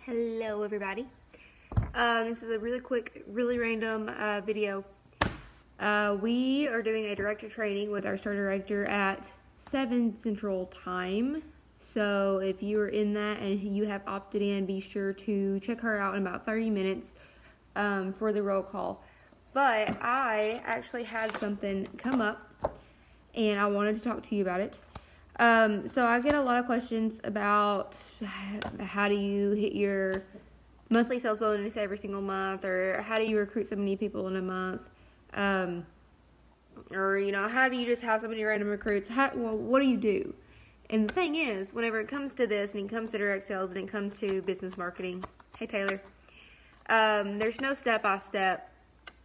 Hello everybody. This is a really quick, really random video. We are doing a director training with our star director at 7 Central Time. So if you are in that and you have opted in, be sure to check her out in about 30 minutes for the roll call. But I actually had something come up and I wanted to talk to you about it. So I get a lot of questions about how do you hit your monthly sales bonus every single month, or how do you recruit so many people in a month, or how do you just have so many random recruits? What do you do? And the thing is, whenever it comes to this, and it comes to direct sales, and it comes to business marketing, hey Taylor, there's no step-by-step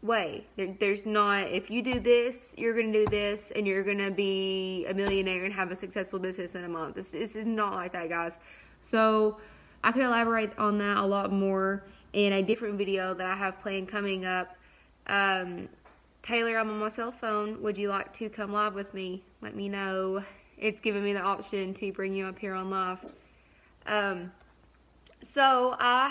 way. There's not, if you do this, you're going to do this, and you're going to be a millionaire and have a successful business in a month. This is not like that, guys. So I could elaborate on that a lot more in a different video that I have planned coming up. Taylor, I'm on my cell phone. Would you like to come live with me? Let me know. It's giving me the option to bring you up here on live. So I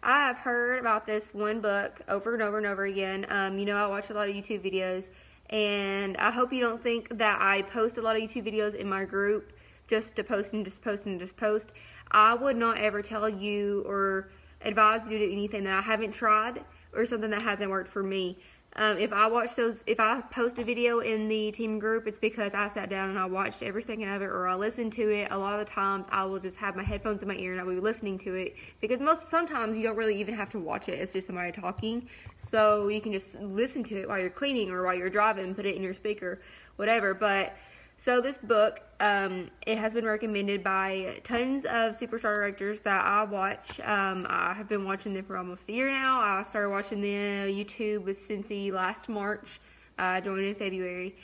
have heard about this one book over and over and over again. I watch a lot of YouTube videos, and I hope you don't think that I post a lot of YouTube videos in my group just to post and just post and just post. I would not ever tell you or advise you to do anything that I haven't tried or something that hasn't worked for me. If I post a video in the team group, it's because I sat down and I watched every second of it, or I listened to it. A lot of the times I will just have my headphones in my ear and I will be listening to it, because sometimes you don't really even have to watch it. It's just somebody talking. So you can just listen to it while you're cleaning or while you're driving, put it in your speaker, whatever. So this book, it has been recommended by tons of superstar directors that I watch. I have been watching them for almost a year now. I started watching them YouTube with Scentsy last March. I joined in February.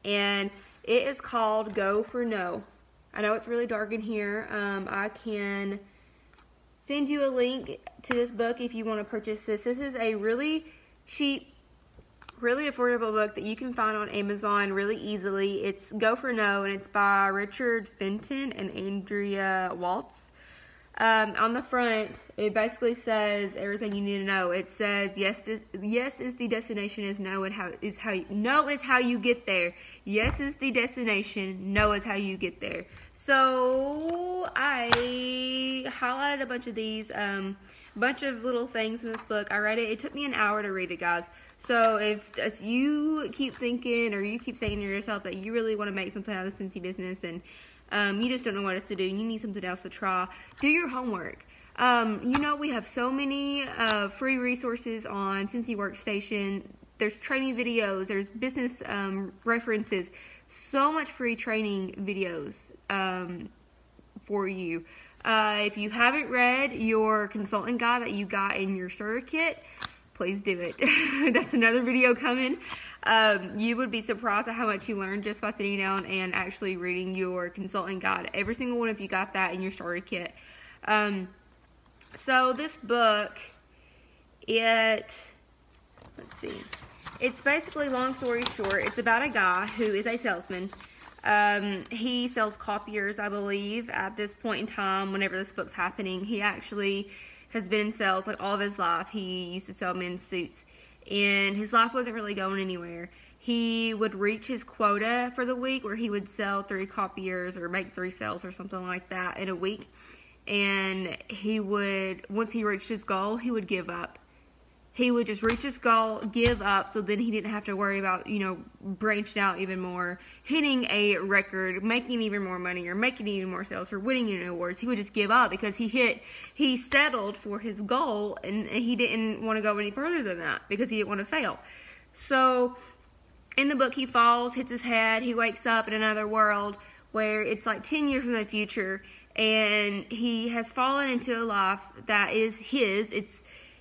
And it is called Go for No. I know it's really dark in here. I can send you a link to this book if you want to purchase this. This is a really cheap, really affordable book that you can find on Amazon really easily. It's Go for No, and it's by Richard Fenton and Andrea Waltz. On the front, it basically says everything you need to know. It says yes is the destination, is no is how you get there. Yes is the destination, no is how you get there. So I highlighted a bunch of these, bunch of little things in this book. I read it. It took me an hour to read it, guys. So if you keep thinking, or you keep saying to yourself that you really want to make something out of the Scentsy business, and you just don't know what else to do, and you need something else to try, do your homework. We have so many free resources on Scentsy Workstation. There's training videos, there's business references, so much free training videos for you. If you haven't read your consultant guide that you got in your starter kit, please do it. That's another video coming. You would be surprised at how much you learn just by sitting down and actually reading your consultant guide. Every single one of you got that in your starter kit. So this book, let's see. It's basically, long story short, it's about a guy who is a salesman. He sells copiers, I believe, at this point in time. Whenever this book's happening, he actually has been in sales like all of his life. He used to sell men's suits, and his life wasn't really going anywhere. He would reach his quota for the week, where he would sell 3 copiers or make 3 sales or something like that in a week. And once he reached his goal, he would give up. He would just reach his goal, give up, so then he didn't have to worry about, branching out even more, hitting a record, making even more money, or making even more sales, or winning any awards. He would just give up because he settled for his goal, and he didn't want to go any further than that because he didn't want to fail. So in the book, he falls, hits his head, he wakes up in another world where it's like 10 years in the future, and he has fallen into a life that is his.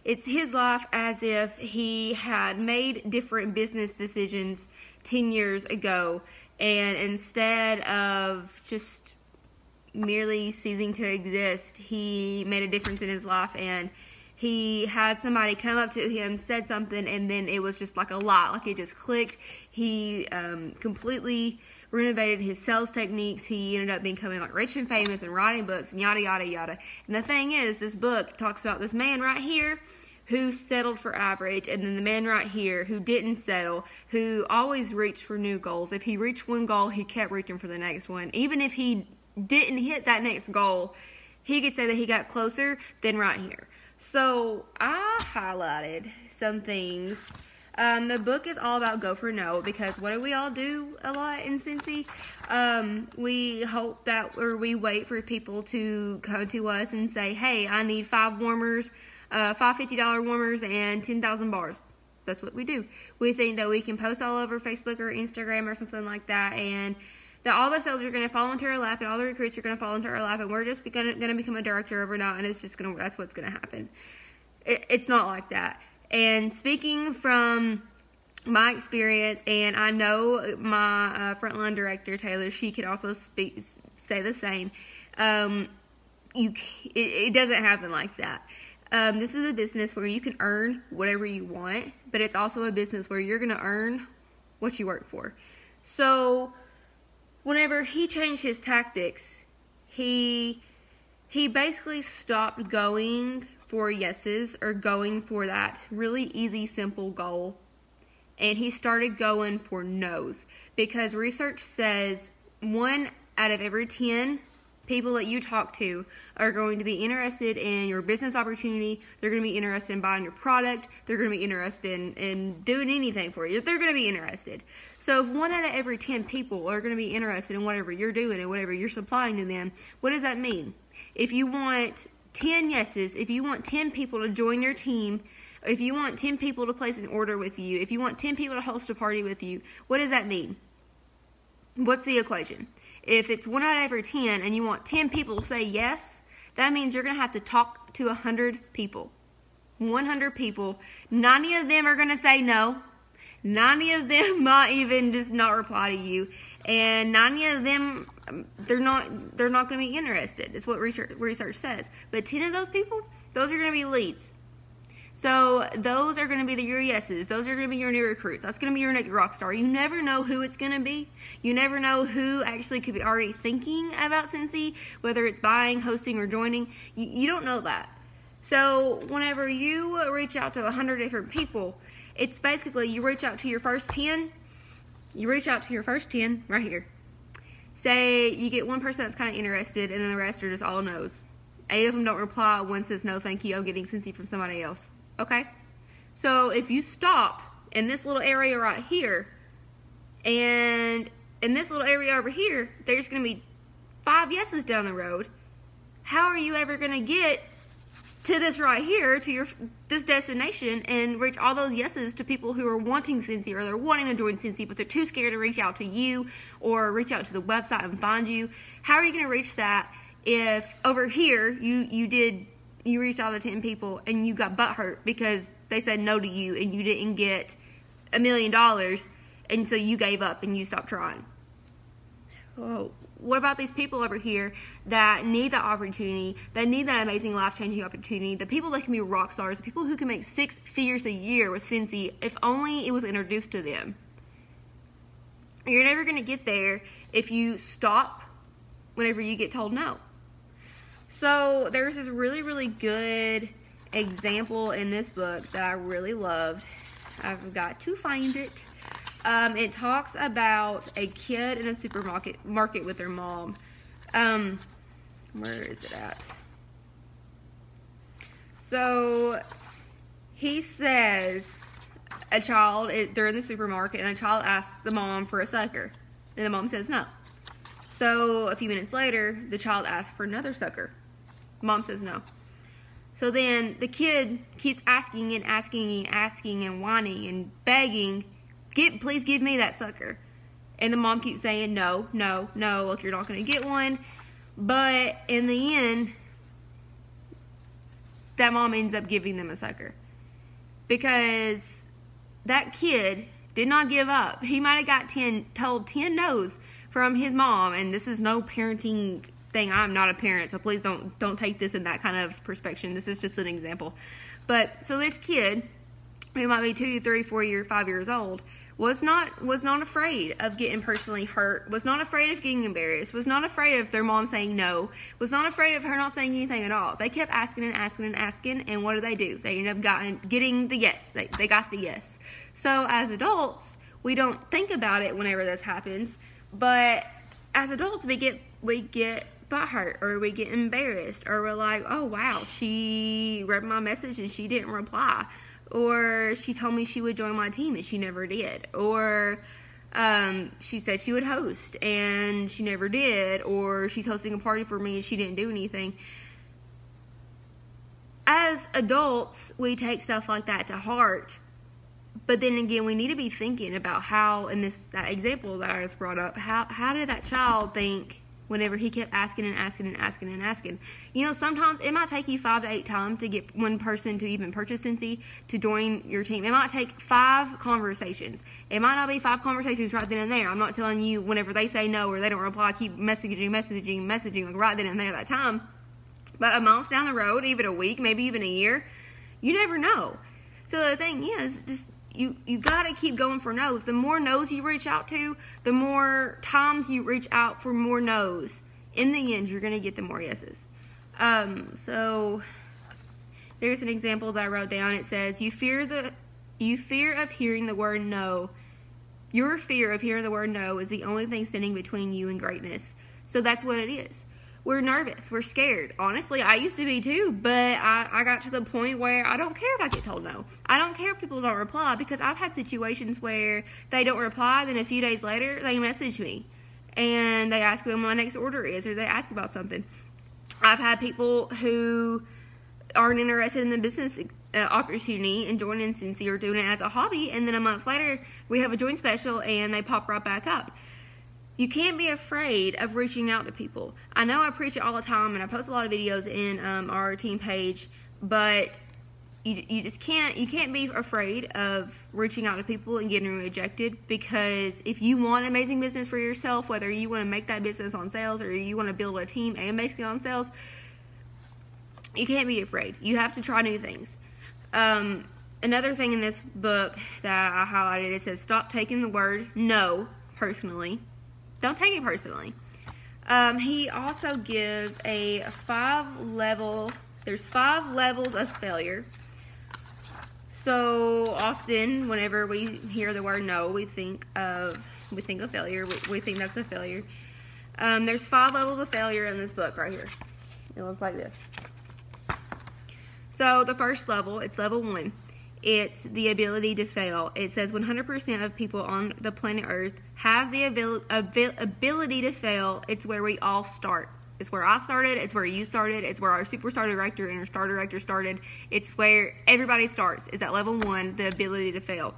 It's his life as if he had made different business decisions 10 years ago, and instead of just merely ceasing to exist, he made a difference in his life, and he had somebody come up to him, said something, and then it was just like a lot, like it just clicked. He completely renovated his sales techniques. He ended up becoming like rich and famous and writing books and yada, yada, yada. And the thing is, this book talks about this man right here who settled for average, and then the man right here who didn't settle, who always reached for new goals. If he reached one goal, he kept reaching for the next one. Even if he didn't hit that next goal, he could say that he got closer than right here. So I highlighted some things. The book is all about go for no, because what do we all do a lot in Scentsy? We hope that, or we wait for people to come to us and say, hey, I need 5 warmers, 5 $50 warmers and 10,000 bars. That's what we do. We think that we can post all over Facebook or Instagram or something like that, and that all the sales are going to fall into our lap, and all the recruits are going to fall into our lap, and we're just going to become a director overnight, and it's just going to, that's what's going to happen. It's not like that. And speaking from my experience, and I know my frontline director, Taylor, she could also say the same. It doesn't happen like that. This is a business where you can earn whatever you want, but it's also a business where you're going to earn what you work for. So whenever he changed his tactics, he basically stopped going for yeses or going for that really easy, simple goal, and he started going for no's, because research says 1 out of every 10 people that you talk to are going to be interested in your business opportunity. They're going to be interested in buying your product. They're going to be interested in doing anything for you. They're going to be interested. So if 1 out of every 10 people are going to be interested in whatever you're doing and whatever you're supplying to them, what does that mean? If you want 10 yeses, if you want 10 people to join your team, if you want 10 people to place an order with you, if you want 10 people to host a party with you, what does that mean? What's the equation? If it's 1 out of every 10 and you want 10 people to say yes, that means you're going to have to talk to 100 people. 100 people. 90 of them are going to say no. 90 of them might even just not reply to you. And 90 of them, they're not going to be interested. It's what research says. But 10 of those people, those are going to be leads. So those are going to be your yeses. Those are going to be your new recruits. That's going to be your next rock star. You never know who it's going to be. You never know who actually could be already thinking about Scentsy, whether it's buying, hosting, or joining. You don't know that. So whenever you reach out to 100 different people, it's basically you reach out to your first 10. You reach out to your first 10 right here. Say you get one person that's kind of interested, and then the rest are just all no's. 8 of them don't reply. 1 says, no, thank you, I'm getting Scentsy from somebody else. Okay? So if you stop in this little area right here, and in this little area over here, there's going to be 5 yeses down the road, how are you ever going to get to this right here, to this destination, and reach all those yeses to people who are wanting Scentsy, or they're wanting to join Scentsy, but they're too scared to reach out to you or reach out to the website and find you? How are you going to reach that if over here you reached out to 10 people and you got butthurt because they said no to you and you didn't get $1 million, and so you gave up and you stopped trying? Oh, what about these people over here that need the opportunity, that need that amazing life-changing opportunity, the people that can be rock stars, the people who can make 6 figures a year with Scentsy if only it was introduced to them? You're never going to get there if you stop whenever you get told no. So there's this really, really good example in this book that I really loved. I've got to find it. It talks about a kid in a supermarket with their mom. Where is it at? So he says they're in the supermarket, and a child asks the mom for a sucker, and the mom says no. So a few minutes later, the child asks for another sucker. Mom says no. So then the kid keeps asking and asking and asking and whining and begging, please give me that sucker. And the mom keeps saying no, no, no, look, you're not going to get one. But in the end, that mom ends up giving them a sucker. Because that kid did not give up. He might have got told 10 no's from his mom, and this is no parenting thing. I'm not a parent, so please don't take this in that kind of perspective. This is just an example. But so this kid, who might be 2, 3, 4 5 years old, was not afraid of getting personally hurt, was not afraid of getting embarrassed, was not afraid of their mom saying no, was not afraid of her not saying anything at all. They kept asking and asking and asking, and what do? They ended up getting the yes. They got the yes. So as adults, we don't think about it whenever this happens, but as adults, we get butthurt, or we get embarrassed, or we're like, oh wow, she read my message and she didn't reply, or she told me she would join my team and she never did, or she said she would host and she never did, or she's hosting a party for me and she didn't do anything. As adults, we take stuff like that to heart, but then again, we need to be thinking about how, in that example that I just brought up, how did that child think whenever he kept asking and asking and asking and asking? You know, sometimes it might take you 5 to 8 times to get one person to even purchase Scentsy to join your team. It might take 5 conversations. It might not be 5 conversations right then and there. I'm not telling you whenever they say no or they don't reply, keep messaging, like right then and there that time. But a month down the road, even a week, maybe even a year, you never know. So the thing is, just you gotta keep going for no's. The more no's you reach out to, the more times you reach out for more no's. In the end, you're gonna get the more yeses. So there's an example that I wrote down. It says, you fear of hearing the word no. Your fear of hearing the word no is the only thing standing between you and greatness. So that's what it is. We're nervous. We're scared. Honestly, I used to be too, but I got to the point where I don't care if I get told no. I don't care if people don't reply, because I've had situations where they don't reply, then a few days later, they message me, and they ask when my next order is, or they ask about something. I've had people who aren't interested in the business opportunity and joining Scentsy or doing it as a hobby, and then a month later, we have a join special, and they pop right back up. You can't be afraid of reaching out to people. I know I preach it all the time, and I post a lot of videos in our team page, but you just can't be afraid of reaching out to people and getting rejected, because if you want amazing business for yourself, whether you want to make that business on sales or you want to build a team and make it on sales, you can't be afraid. You have to try new things. Another thing in this book that I highlighted, it says, stop taking the word no personally. Don't take it personally. He also gives a 5-level, there's 5 levels of failure. So often, whenever we hear the word no, we think of failure. We think that's a failure. There's 5 levels of failure in this book right here. It looks like this. So the first level, it's level 1. It's the ability to fail. It says 100% of people on the planet Earth have the ability to fail. It's where we all start. It's where I started. It's where you started. It's where our superstar director and our star director started. It's where everybody starts. Is at level 1, the ability to fail.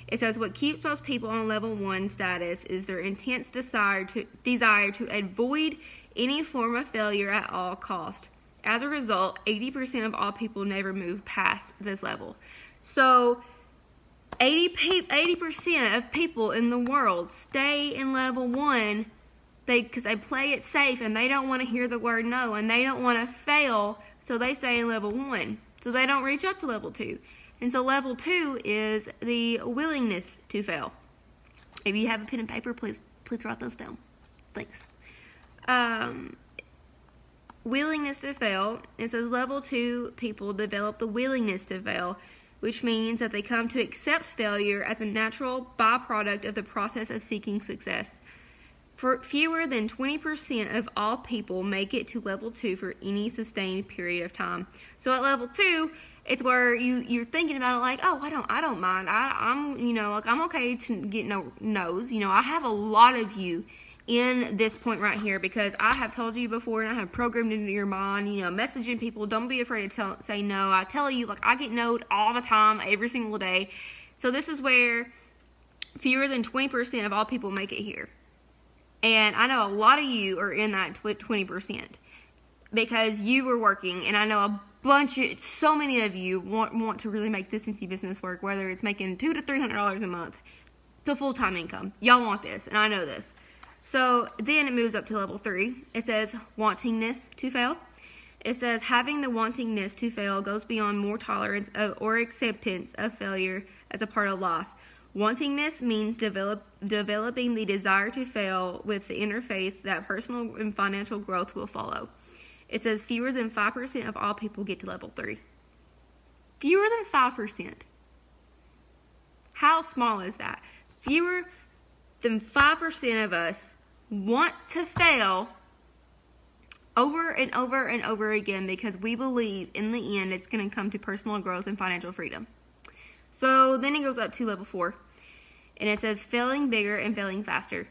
It says what keeps most people on level 1 status is their intense desire to avoid any form of failure at all cost. As a result, 80% of all people never move past this level. So 80% of people in the world stay in level 1 because they play it safe and they don't want to hear the word no and they don't want to fail, so they stay in level 1. So they don't reach up to level 2. And so level 2 is the willingness to fail. If you have a pen and paper, please write those down. Thanks. Willingness to fail. It says level 2 people develop the willingness to fail, which means that they come to accept failure as a natural byproduct of the process of seeking success. For fewer than 20% of all people make it to level 2 for any sustained period of time. So at level 2, it's where you're thinking about it like, oh, I don't mind. I'm okay to get no's. I have a lot of you in this point right here, because I have told you before and I have programmed into your mind, messaging people, don't be afraid to say no. I tell you, I get no'd all the time, every single day. So this is where fewer than 20% of all people make it here. And I know a lot of you are in that 20% because you were working, and I know so many of you want to really make this Scentsy business work, whether it's making $200 to $300 a month to full-time income. Y'all want this, and I know this. So then it moves up to level 3. It says wantingness to fail. It says having the wantingness to fail goes beyond more tolerance or acceptance of failure as a part of life. Wantingness means developing the desire to fail with the inner faith that personal and financial growth will follow. It says fewer than 5% of all people get to level 3. Fewer than 5%. How small is that? Fewer than 5% of us want to fail over and over and over again because we believe in the end it's going to come to personal growth and financial freedom. So then it goes up to level 4. And it says failing bigger and failing faster.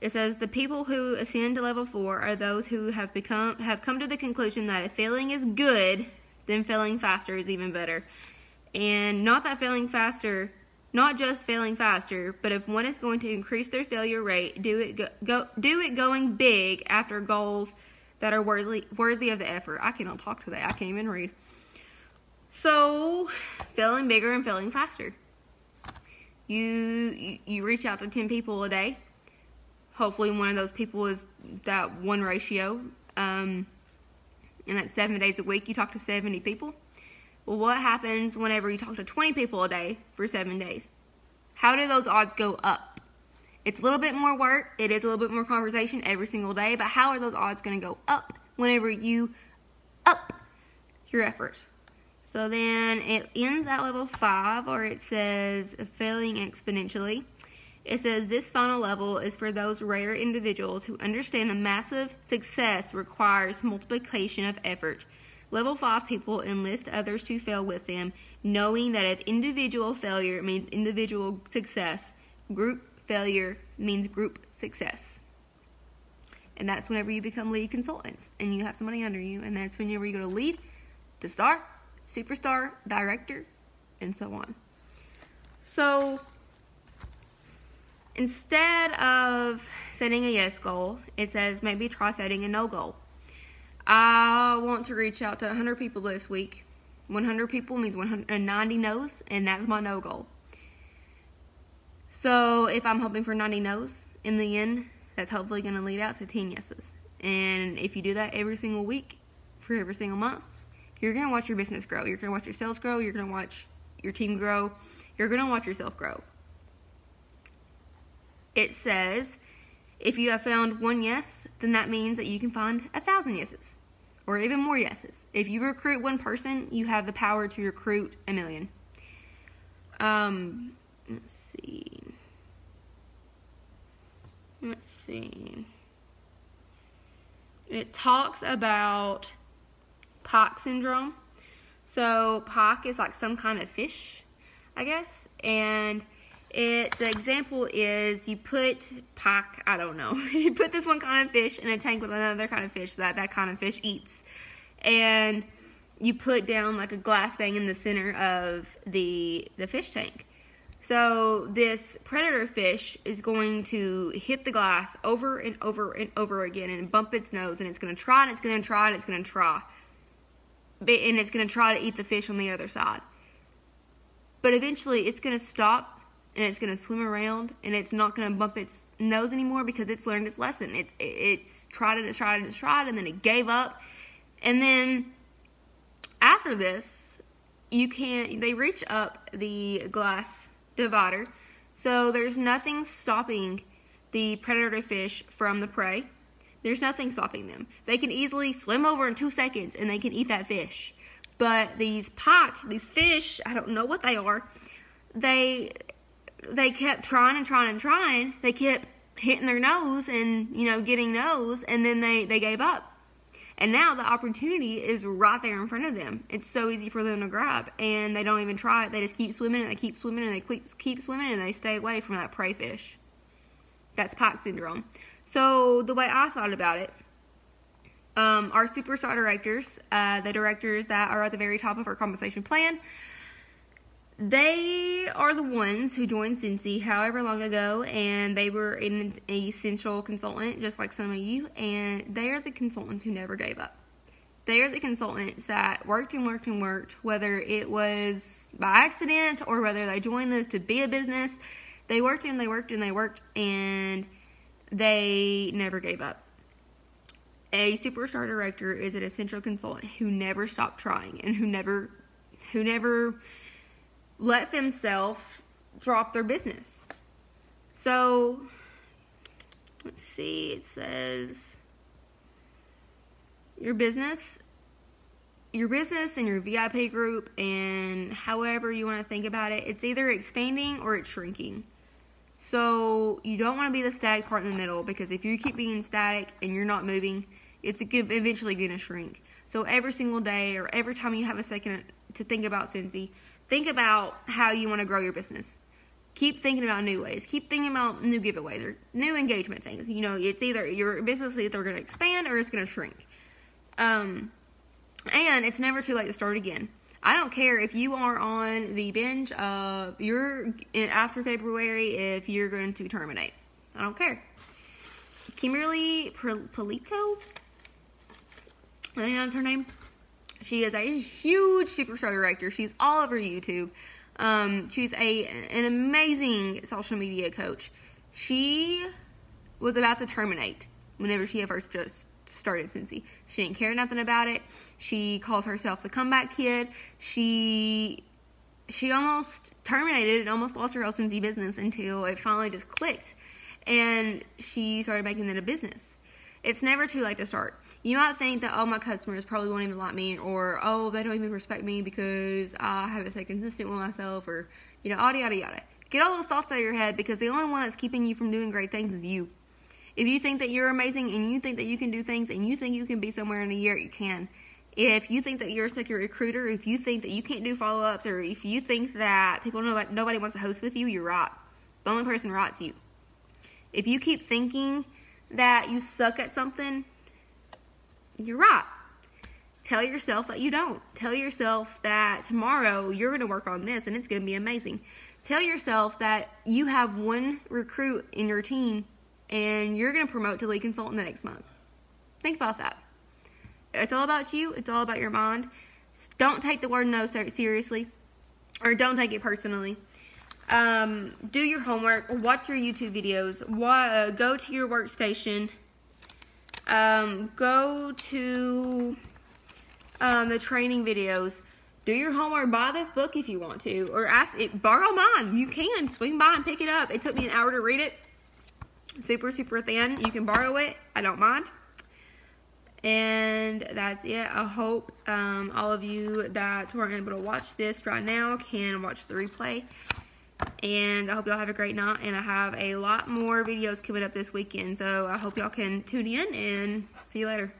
It says the people who ascend to level 4 are those who have come to the conclusion that if failing is good, then failing faster is even better. And not just failing faster, but if one is going to increase their failure rate, do it going big after goals that are worthy of the effort. I cannot talk today. I can't even read. So, failing bigger and failing faster. You reach out to 10 people a day. Hopefully one of those people is that one ratio. And that's 7 days a week. You talk to 70 people. Well, what happens whenever you talk to 20 people a day for 7 days? How do those odds go up? It's a little bit more work. It is a little bit more conversation every single day. But how are those odds going to go up whenever you up your effort? So then it ends at level 5, or it says failing exponentially. It says this final level is for those rare individuals who understand the massive success requires multiplication of effort. Level 5 people enlist others to fail with them, knowing that if individual failure means individual success, group failure means group success. And that's whenever you become lead consultants and you have somebody under you, and that's whenever you go to lead, to star, superstar, director, and so on. So instead of setting a yes goal, it says maybe try setting a no goal. I want to reach out to 100 people this week. 100 people means 190 no's, and that's my no goal. So if I'm hoping for 90 no's, in the end, that's hopefully going to lead out to 10 yeses. And if you do that every single week, for every single month, you're going to watch your business grow. You're going to watch your sales grow. You're going to watch your team grow. You're going to watch yourself grow. It says, if you have found one yes, then that means that you can find 1,000 yeses. Or even more yeses. If you recruit one person, you have the power to recruit 1 million. Let's see. It talks about POC syndrome. So POC is like some kind of fish, I guess. And the example is you put POC, I don't know. You put this one kind of fish in a tank with another kind of fish that kind of fish eats. And you put down like a glass thing in the center of the fish tank. So this predator fish is going to hit the glass over and over and over again and bump its nose, and it's going to try and it's going to try and it's going to try. And it's going to try to eat the fish on the other side. But eventually it's going to stop and it's going to swim around, and it's not going to bump its nose anymore because it's learned its lesson. It's tried, and then it gave up. And then after this, they reach up the glass divider, so there's nothing stopping the predator fish from the prey. There's nothing stopping them. They can easily swim over in 2 seconds and they can eat that fish. But these fish, I don't know what they are, they kept trying and trying and trying. They kept hitting their nose and, getting nose, and then they gave up. And now the opportunity is right there in front of them. It's so easy for them to grab, and they don't even try it. They just keep swimming, and they keep swimming, and they keep swimming, and they stay away from that prey fish. That's POC syndrome. So the way I thought about it, our superstar directors, the directors that are at the very top of our compensation plan, they are the ones who joined Scentsy however long ago, and they were an essential consultant, just like some of you, and they are the consultants who never gave up. They are the consultants that worked and worked and worked, whether it was by accident or whether they joined this to be a business. They worked and they worked and they worked, and they never gave up. A superstar director is an essential consultant who never stopped trying and who never let themselves drop their business. So, let's see, it says your business and your VIP group, and however you want to think about it, it's either expanding or it's shrinking. So you don't want to be the static part in the middle, because if you keep being static and you're not moving, it's eventually going to shrink. So every single day, or every time you have a second to think about Scentsy, think about how you want to grow your business. Keep thinking about new ways. Keep thinking about new giveaways or new engagement things. You know, it's either your business is either going to expand or it's going to shrink. And it's never too late to start again. I don't care if you are on the binge of after February if you're going to terminate. I don't care. Kimberly Polito, I think that's her name. She is a huge superstar director. She's all over YouTube. She's an amazing social media coach. She was about to terminate whenever she had first just started Scentsy. She didn't care nothing about it. She calls herself the comeback kid. She almost terminated and almost lost her whole Scentsy business until it finally just clicked, and she started making it a business. It's never too late to start. You might think that, oh, my customers probably won't even like me, or, oh, they don't even respect me because I haven't stayed consistent with myself, or, you know, yada, yada, yada. Get all those thoughts out of your head, because the only one that's keeping you from doing great things is you. If you think that you're amazing and you think that you can do things and you think you can be somewhere in a year, you can. If you think that you're a secure recruiter, if you think that you can't do follow-ups, or if you think that nobody wants to host with you, you're right. The only person right's you. If you keep thinking that you suck at something, you're right. Tell yourself that you don't. Tell yourself that tomorrow you're going to work on this and it's going to be amazing. Tell yourself that you have one recruit in your team and you're going to promote to lead consultant the next month. Think about that. It's all about you. It's all about your mind. Don't take the word no seriously, or don't take it personally. Do your homework. Watch your YouTube videos. Go to your workstation. Go to the training videos. Do your homework. Buy this book if you want to, or borrow mine. You can swing by and pick it up. It took me an hour to read it. Super, super thin. You can borrow it. I don't mind. And that's it. I hope all of you that weren't able to watch this right now can watch the replay. And I hope y'all have a great night. And I have a lot more videos coming up this weekend. So I hope y'all can tune in, and see you later.